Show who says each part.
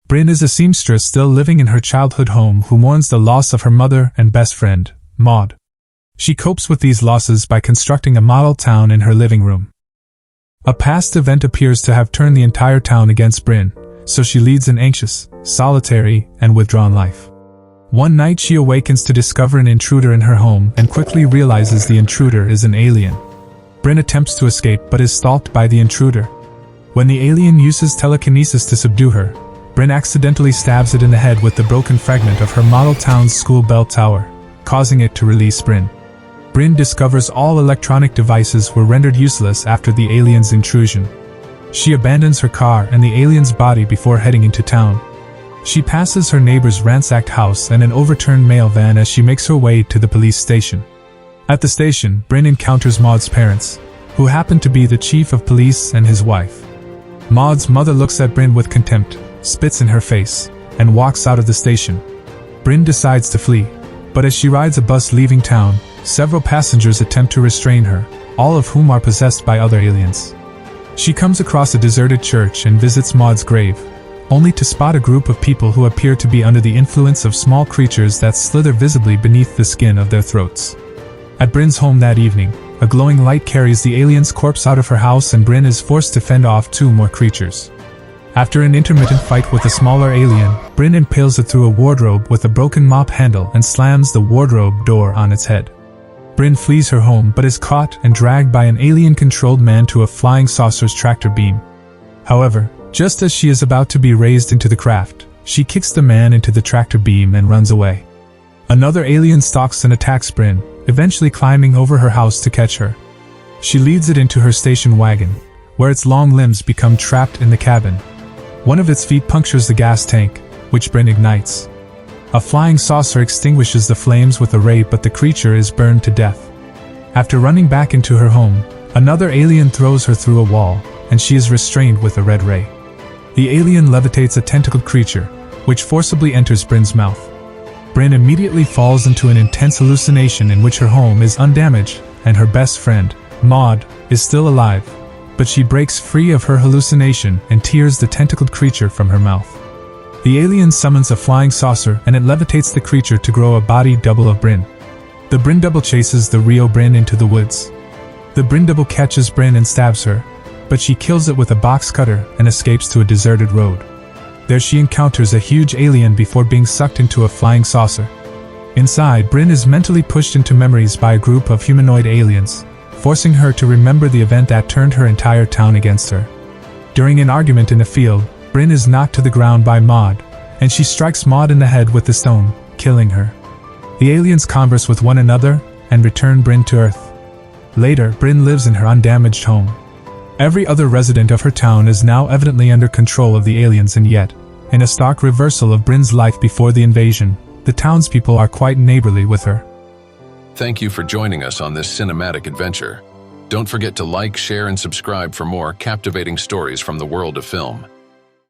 Speaker 1: Bryn is a seamstress still living in her childhood home who mourns the loss of her mother and best friend, Maud. She copes with these losses by constructing a model town in her living room. A past event appears to have turned the entire town against Bryn, so she leads an anxious, solitary, and withdrawn life. One night she awakens to discover an intruder in her home and quickly realizes the intruder is an alien. Bryn attempts to escape but is stalked by the intruder. When the alien uses telekinesis to subdue her, Bryn accidentally stabs it in the head with the broken fragment of her model town's school bell tower, causing it to release Bryn. Bryn discovers all electronic devices were rendered useless after the alien's intrusion. She abandons her car and the alien's body before heading into town. She passes her neighbor's ransacked house and an overturned mail van as she makes her way to the police station. At the station, Bryn encounters Maud's parents, who happen to be the chief of police and his wife. Maud's mother looks at Bryn with contempt, spits in her face, and walks out of the station. Bryn decides to flee, but as she rides a bus leaving town, several passengers attempt to restrain her, all of whom are possessed by other aliens. She comes across a deserted church and visits Maud's grave, only to spot a group of people who appear to be under the influence of small creatures that slither visibly beneath the skin of their throats. At Bryn's home that evening, a glowing light carries the alien's corpse out of her house and Bryn is forced to fend off two more creatures. After an intermittent fight with a smaller alien, Bryn impales it through a wardrobe with a broken mop handle and slams the wardrobe door on its head. Bryn flees her home but is caught and dragged by an alien-controlled man to a flying saucer's tractor beam. However, just as she is about to be raised into the craft, she kicks the man into the tractor beam and runs away. Another alien stalks and attacks Bryn, eventually climbing over her house to catch her. She leads it into her station wagon, where its long limbs become trapped in the cabin. One of its feet punctures the gas tank, which Bryn ignites. A flying saucer extinguishes the flames with a ray but the creature is burned to death. After running back into her home, another alien throws her through a wall, and she is restrained with a red ray. The alien levitates a tentacled creature, which forcibly enters Bryn's mouth. Bryn immediately falls into an intense hallucination in which her home is undamaged, and her best friend, Maud, is still alive, but she breaks free of her hallucination and tears the tentacled creature from her mouth. The alien summons a flying saucer and it levitates the creature to grow a body double of Bryn. The Bryn double chases the real Bryn into the woods. The Bryn double catches Bryn and stabs her, but she kills it with a box cutter and escapes to a deserted road. There she encounters a huge alien before being sucked into a flying saucer. Inside, Bryn is mentally pushed into memories by a group of humanoid aliens, forcing her to remember the event that turned her entire town against her. During an argument in a field, Bryn is knocked to the ground by Maud, and she strikes Maud in the head with the stone, killing her. The aliens converse with one another and return Bryn to Earth. Later, Bryn lives in her undamaged home. Every other resident of her town is now evidently under control of the aliens, and yet, in a stark reversal of Bryn's life before the invasion, the townspeople are quite neighborly with her.
Speaker 2: Thank you for joining us on this cinematic adventure. Don't forget to like, share, and subscribe for more captivating stories from the world of film.